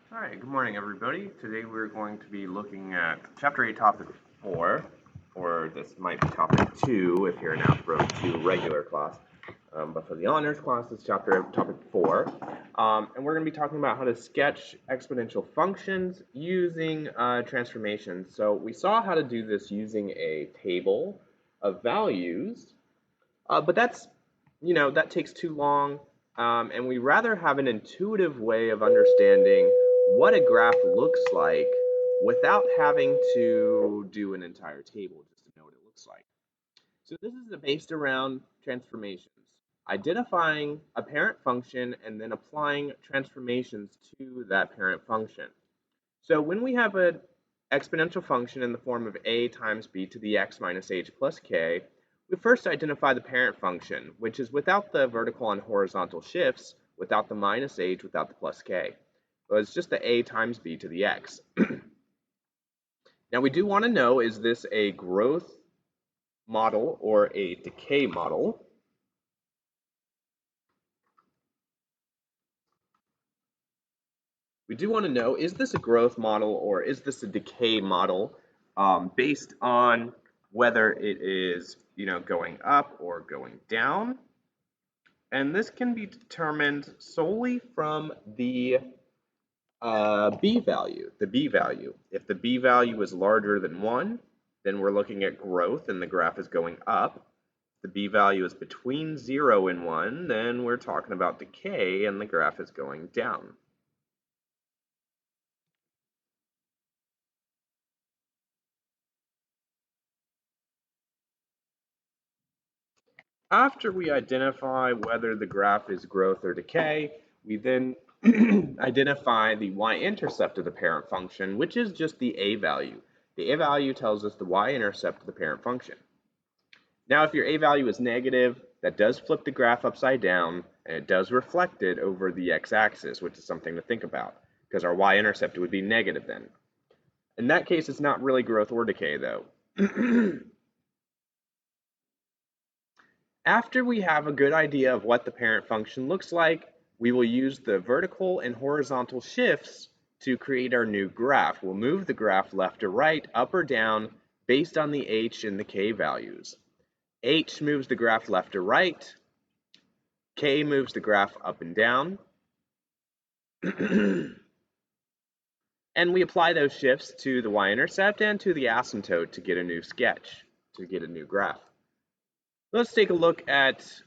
Hi, good morning, everybody. Today we're going to be looking at Chapter 8, Topic 4, or this might be Topic 2 if you're an Algebra 2 regular class. But for the honors class, it's Topic 4. And we're going to be talking about how to sketch exponential functions using transformations. So we saw how to do this using a table of values, but that takes too long, and we rather have an intuitive way of understanding what a graph looks like without having to do an entire table just to know what it looks like. So this is based around transformations, identifying a parent function and then applying transformations to that parent function. So when we have an exponential function in the form of a times b to the x minus h plus k, we first identify the parent function, which is without the vertical and horizontal shifts, without the minus h, without the plus k. So it's just the a times b to the x. Now we do want to know, is this a growth model or a decay model? We do want to know, is this a growth model or is this a decay model, based on whether it is, going up or going down. And this can be determined solely from the b value, the b value. If the b value is larger than 1, then we're looking at growth and the graph is going up. If the b value is between 0 and 1, then we're talking about decay and the graph is going down. After we identify whether the graph is growth or decay, we then identify the y-intercept of the parent function, which is just the a value. The a value tells us the y-intercept of the parent function. Now, if your a value is negative, that does flip the graph upside down, and it does reflect it over the x-axis, which is something to think about, because our y-intercept would be negative then. In that case, it's not really growth or decay, though. After we have a good idea of what the parent function looks like, we will use the vertical and horizontal shifts to create our new graph. We'll move the graph left or right, up or down, based on the h and the k values. H moves the graph left or right, k moves the graph up and down, and we apply those shifts to the y-intercept and to the asymptote to get a new sketch, to get a new graph. Let's take a look at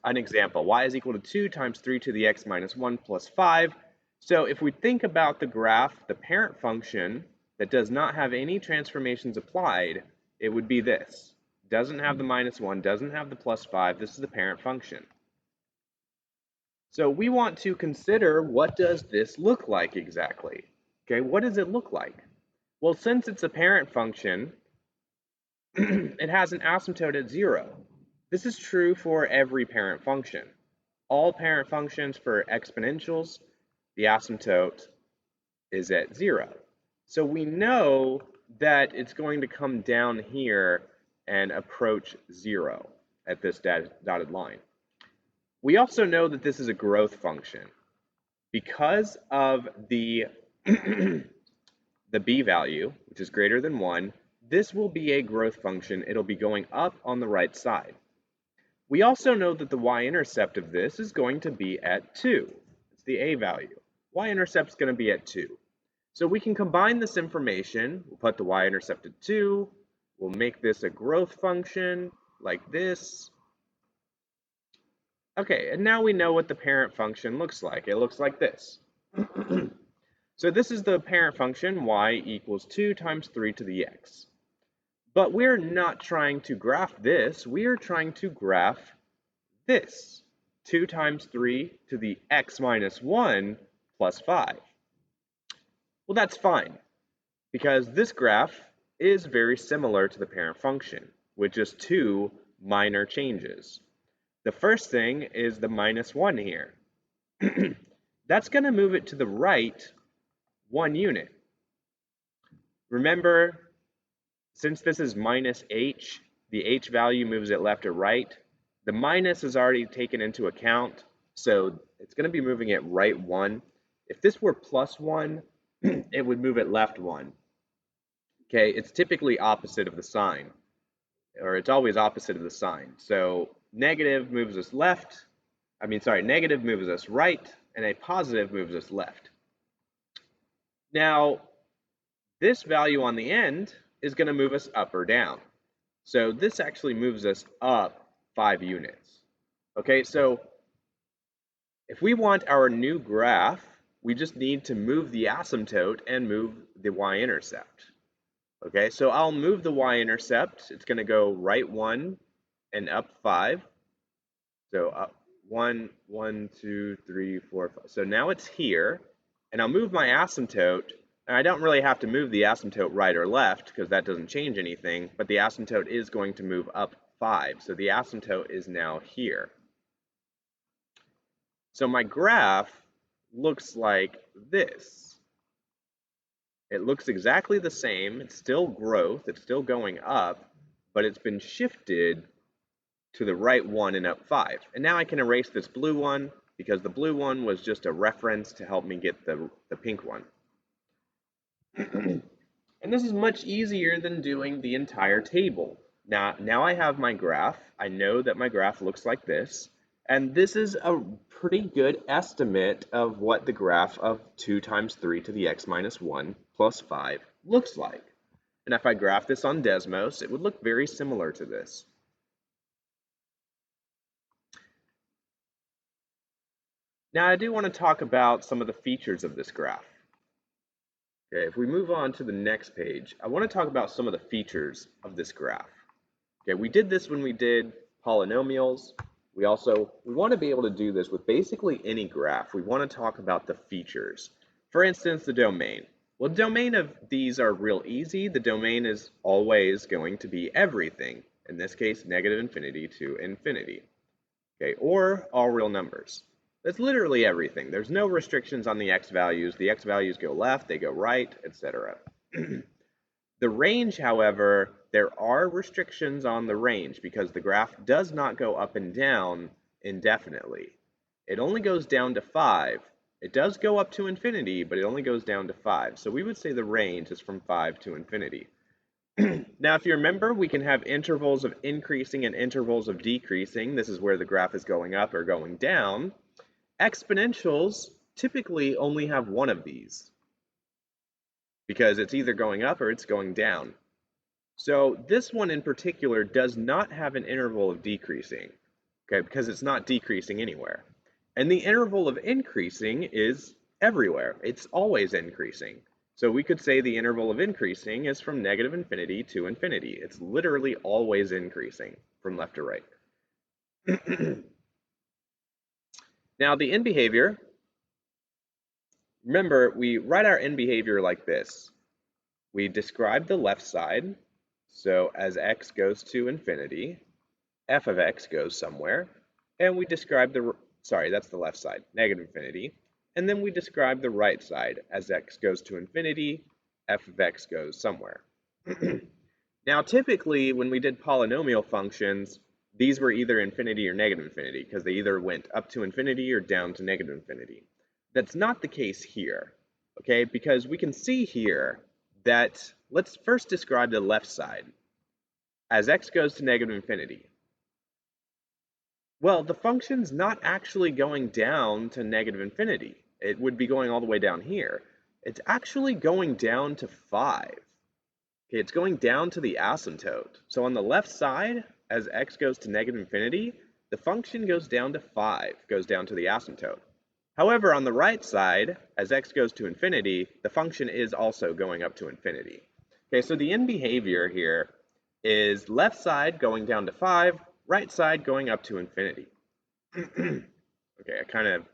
an example. Y is equal to 2 times 3 to the x minus 1 plus 5. So if we think about the graph, the parent function that does not have any transformations applied, it would be this. Doesn't have the minus 1, doesn't have the plus 5. This is the parent function. So we want to consider, what does this look like exactly? Okay, what does it look like? Well, since it's a parent function, it has an asymptote at 0. This is true for every parent function. All parent functions for exponentials, the asymptote is at 0. So we know that it's going to come down here and approach 0 at this dotted line. We also know that this is a growth function. Because of the, the b value, which is greater than 1, this will be a growth function. It'll be going up on the right side. We also know that the y-intercept of this is going to be at 2. It's the a value. Y-intercept is going to be at 2. So we can combine this information. We'll put the y-intercept at 2. We'll make this a growth function like this. Okay, and now we know what the parent function looks like. It looks like this. So this is the parent function, y equals 2 times 3 to the x. But we're not trying to graph this. We are trying to graph this. 2 times 3 to the x minus 1 plus 5. Well, that's fine, because this graph is very similar to the parent function, with just 2 minor changes. The first thing is the minus 1 here. That's going to move it to the right 1 unit. Remember, since this is minus h, the h value moves it left or right. The minus is already taken into account, so it's going to be moving it right 1. If this were plus 1, it would move it left 1. Okay, it's typically opposite of the sign, or it's always opposite of the sign. So negative moves us left, negative moves us right, and a positive moves us left. Now, this value on the end is going to move us up or down. So this actually moves us up 5 units. Okay, so if we want our new graph, we just need to move the asymptote and move the y-intercept. Okay, so I'll move the y-intercept. It's going to go right 1 and up 5. So up 1, 1, 2, 3, 4, 5. So now it's here, and I'll move my asymptote. And I don't really have to move the asymptote right or left because that doesn't change anything, but the asymptote is going to move up 5. So the asymptote is now here. So my graph looks like this. It looks exactly the same. It's still growth. It's still going up, but it's been shifted to the right 1 and up 5. And now I can erase this blue one because the blue one was just a reference to help me get the pink one. And this is much easier than doing the entire table. Now I have my graph. I know that my graph looks like this. And this is a pretty good estimate of what the graph of 2 times 3 to the x minus 1 plus 5 looks like. And if I graph this on Desmos, it would look very similar to this. Now I do want to talk about some of the features of this graph. Okay, if we move on to the next page, I want to talk about some of the features of this graph. Okay, we did this when we did polynomials. We want to be able to do this with basically any graph. We want to talk about the features. For instance, the domain. Well, the domain of these are real easy. The domain is always going to be everything. In this case, negative infinity to infinity. Okay, or all real numbers. That's literally everything. There's no restrictions on the x values. The x values go left, they go right, etc. The range, however, there are restrictions on the range because the graph does not go up and down indefinitely. It only goes down to 5. It does go up to infinity, but it only goes down to 5. So we would say the range is from 5 to infinity. Now, if you remember, we can have intervals of increasing and intervals of decreasing. This is where the graph is going up or going down. Exponentials typically only have one of these because it's either going up or it's going down. So this one in particular does not have an interval of decreasing, okay, because it's not decreasing anywhere. And the interval of increasing is everywhere. It's always increasing. So we could say the interval of increasing is from negative infinity to infinity. It's literally always increasing from left to right. Now the end behavior, remember we write our end behavior like this. We describe the left side, so as x goes to infinity, f of x goes somewhere, and we describe that's the left side, negative infinity, and then we describe the right side, as x goes to infinity, f of x goes somewhere. Now typically when we did polynomial functions, these were either infinity or negative infinity, because they either went up to infinity or down to negative infinity. That's not the case here, okay, because we can see here that, let's first describe the left side. As x goes to negative infinity, well, the function's not actually going down to negative infinity. It would be going all the way down here. It's actually going down to 5. Okay, it's going down to the asymptote. So on the left side, as x goes to negative infinity, the function goes down to 5, goes down to the asymptote. However, on the right side, as x goes to infinity, the function is also going up to infinity. Okay, so the end behavior here is left side going down to 5, right side going up to infinity. Okay, I kind of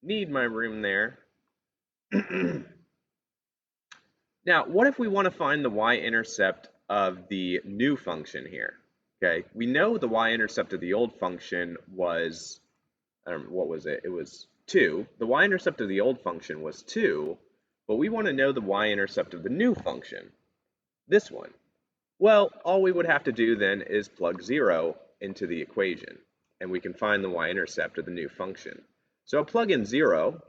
need my room there. Now, what if we want to find the y-intercept of the new function here? Okay, we know the y-intercept of the old function was, what was it? It was 2. The y-intercept of the old function was 2, but we want to know the y-intercept of the new function, this one. Well, all we would have to do then is plug 0 into the equation, and we can find the y-intercept of the new function. So I'll plug in 0,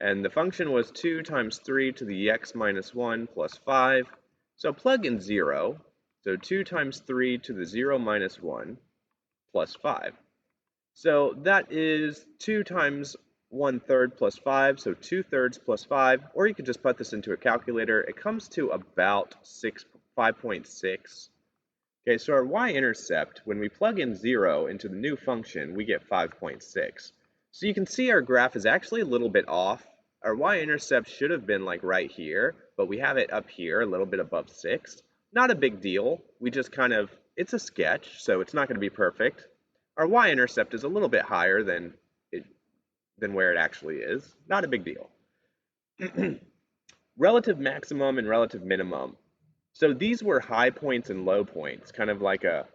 And the function was 2 times 3 to the x minus 1 plus 5. So plug in 0. So 2 times 3 to the 0 minus 1 plus 5. So that is 2 times 1/3 plus 5, so 2/3 plus 5, or you could just put this into a calculator. It comes to about 5.6. Okay, so our y-intercept, when we plug in 0 into the new function, we get 5.6. So you can see our graph is actually a little bit off. Our y-intercept should have been like right here, but we have it up here, a little bit above 6. Not a big deal. We just it's a sketch, so it's not going to be perfect. Our y-intercept is a little bit higher than where it actually is. Not a big deal. Relative maximum and relative minimum. So these were high points and low points, kind of like a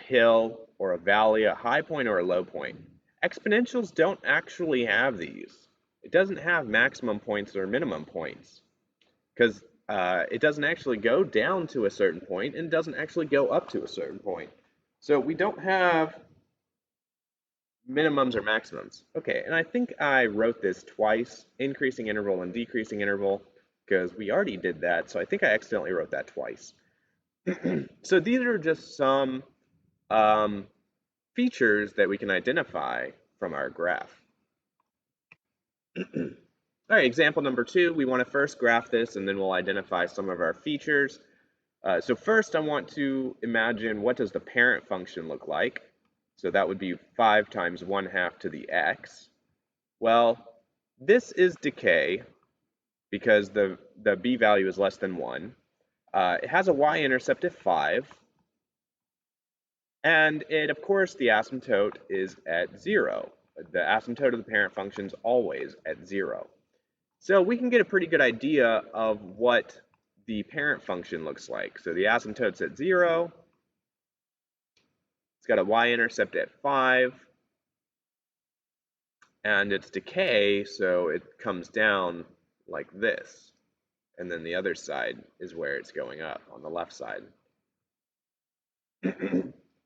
hill or a valley, a high point or a low point. Exponentials don't actually have these. It doesn't have maximum points or minimum points because it doesn't actually go down to a certain point and doesn't actually go up to a certain point. So we don't have minimums or maximums. Okay, and I think I wrote this twice, increasing interval and decreasing interval, because we already did that, so I think I accidentally wrote that twice. So these are just some features that we can identify from our graph. All right, example number 2, we want to first graph this and then we'll identify some of our features. So first I want to imagine what does the parent function look like. So that would be 5 times 1/2 to the x. Well, this is decay because the b value is less than 1. It has a y-intercept of 5. And of course, the asymptote is at 0. The asymptote of the parent function is always at 0. So we can get a pretty good idea of what the parent function looks like. So the asymptote's at 0. It's got a y-intercept at 5. And it's decay, so it comes down like this. And then the other side is where it's going up, on the left side.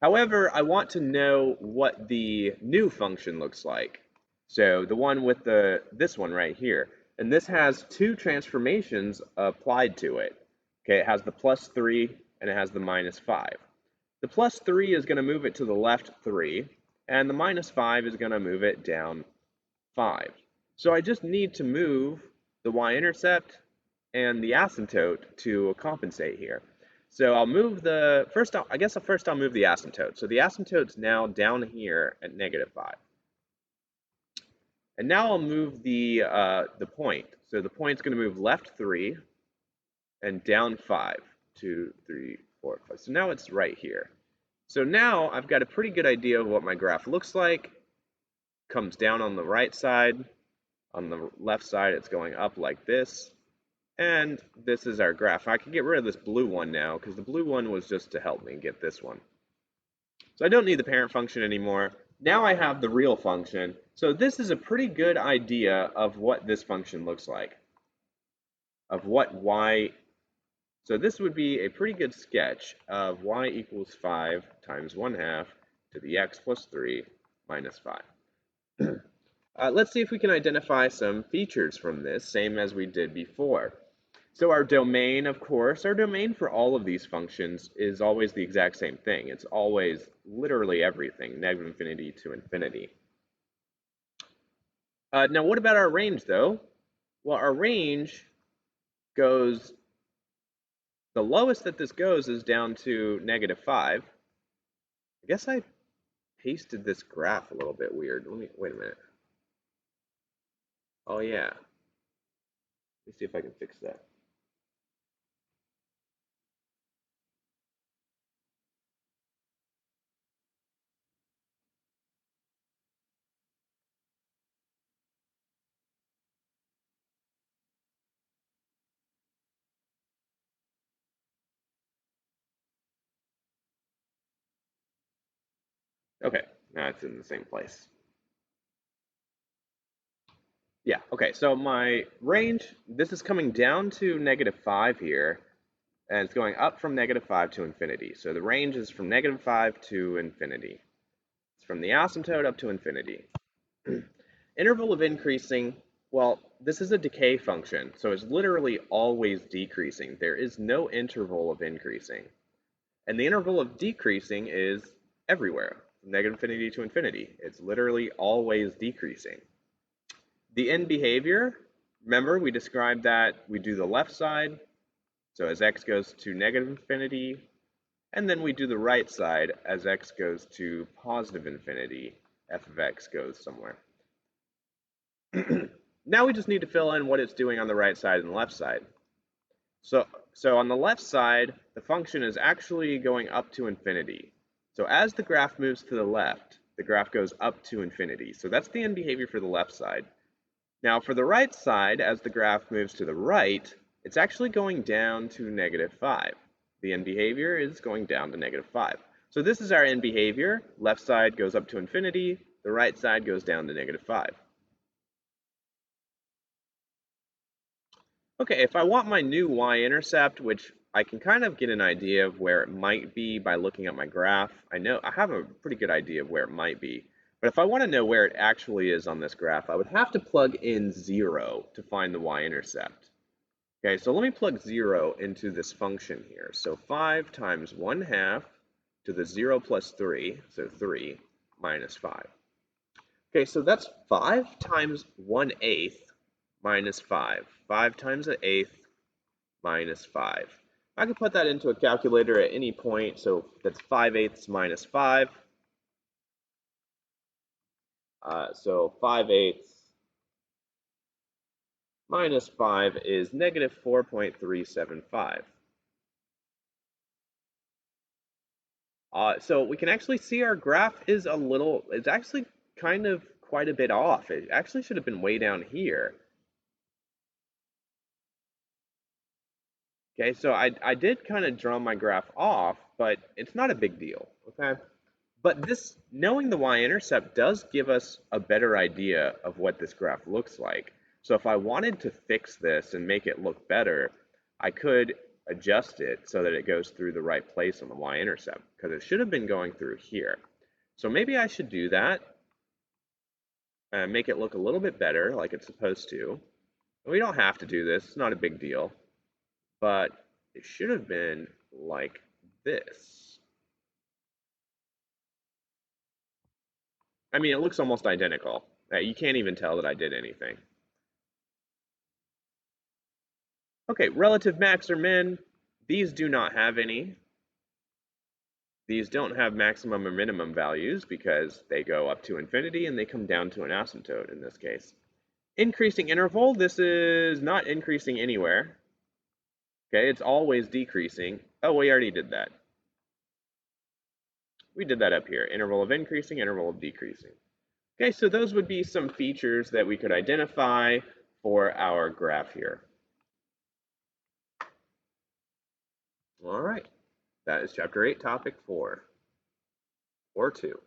However, I want to know what the new function looks like. So the one with this one right here. And this has two transformations applied to it. Okay, it has the +3 and it has the -5. The +3 is going to move it to the left 3, and the -5 is going to move it down 5. So I just need to move the y-intercept and the asymptote to compensate here. So I'll move first I'll move the asymptote. So the asymptote's now down here at -5. And now I'll move the point. So the point's going to move left 3 and down 5. 2, 3, 4, 5. So now it's right here. So now I've got a pretty good idea of what my graph looks like. Comes down on the right side. On the left side, it's going up like this. And this is our graph. I can get rid of this blue one now because the blue one was just to help me get this one. So I don't need the parent function anymore. Now I have the real function. So this is a pretty good idea of what this function looks like. Of what y. So this would be a pretty good sketch of y equals 5 times 1/2 to the x plus 3 minus 5. Let's see if we can identify some features from this, same as we did before. So our domain, of course, our domain for all of these functions is always the exact same thing. It's always literally everything, -infinity to infinity. Now, what about our range, though? Well, our range goes, the lowest that this goes is down to -5. I guess I pasted this graph a little bit weird. Wait a minute. Oh, yeah. Let me see if I can fix that. Okay, now it's in the same place. Yeah, okay, so my range, this is coming down to -5 here, and it's going up from -5 to infinity. So the range is from -5 to infinity. It's from the asymptote up to infinity. Interval of increasing, Well, this is a decay function, so it's literally always decreasing. There is no interval of increasing. And the interval of decreasing is everywhere, from negative infinity to infinity. It's literally always decreasing. The end behavior, remember we described that we do the left side, so as x goes to negative infinity, and then we do the right side as x goes to positive infinity, f of x goes somewhere. Now we just need to fill in what it's doing on the right side and the left side. So on the left side, the function is actually going up to infinity. So as the graph moves to the left, the graph goes up to infinity. So that's the end behavior for the left side. Now for the right side, as the graph moves to the right, it's actually going down to -5. The end behavior is going down to -5. So this is our end behavior. Left side goes up to infinity, the right side goes down to -5. Okay, if I want my new y-intercept, which I can kind of get an idea of where it might be by looking at my graph. I know I have a pretty good idea of where it might be. But if I want to know where it actually is on this graph, I would have to plug in 0 to find the y-intercept. Okay, so let me plug 0 into this function here. So 5 times 1/2 to the 0 plus 3, so 3 minus 5. Okay, so that's 5 times 1/8 minus 5. 5 times an eighth minus 5. I can put that into a calculator at any point, so that's 5/8 minus 5. So 5/8 minus 5 is -4.375. So we can actually see our graph is it's actually kind of quite a bit off. It actually should have been way down here. Okay, so I did kind of draw my graph off, but it's not a big deal, okay? But this, knowing the y-intercept does give us a better idea of what this graph looks like. So if I wanted to fix this and make it look better, I could adjust it so that it goes through the right place on the y-intercept, because it should have been going through here. So maybe I should do that and make it look a little bit better like it's supposed to. We don't have to do this, it's not a big deal, but it should have been like this. I mean, it looks almost identical. You can't even tell that I did anything. Okay, relative max or min, these do not have any. These don't have maximum or minimum values because they go up to infinity and they come down to an asymptote in this case. Increasing interval, this is not increasing anywhere. Okay, it's always decreasing. Oh, we already did that. We did that up here. Interval of increasing, interval of decreasing. Okay, so those would be some features that we could identify for our graph here. All right, that is chapter 8, topic 4, or 2.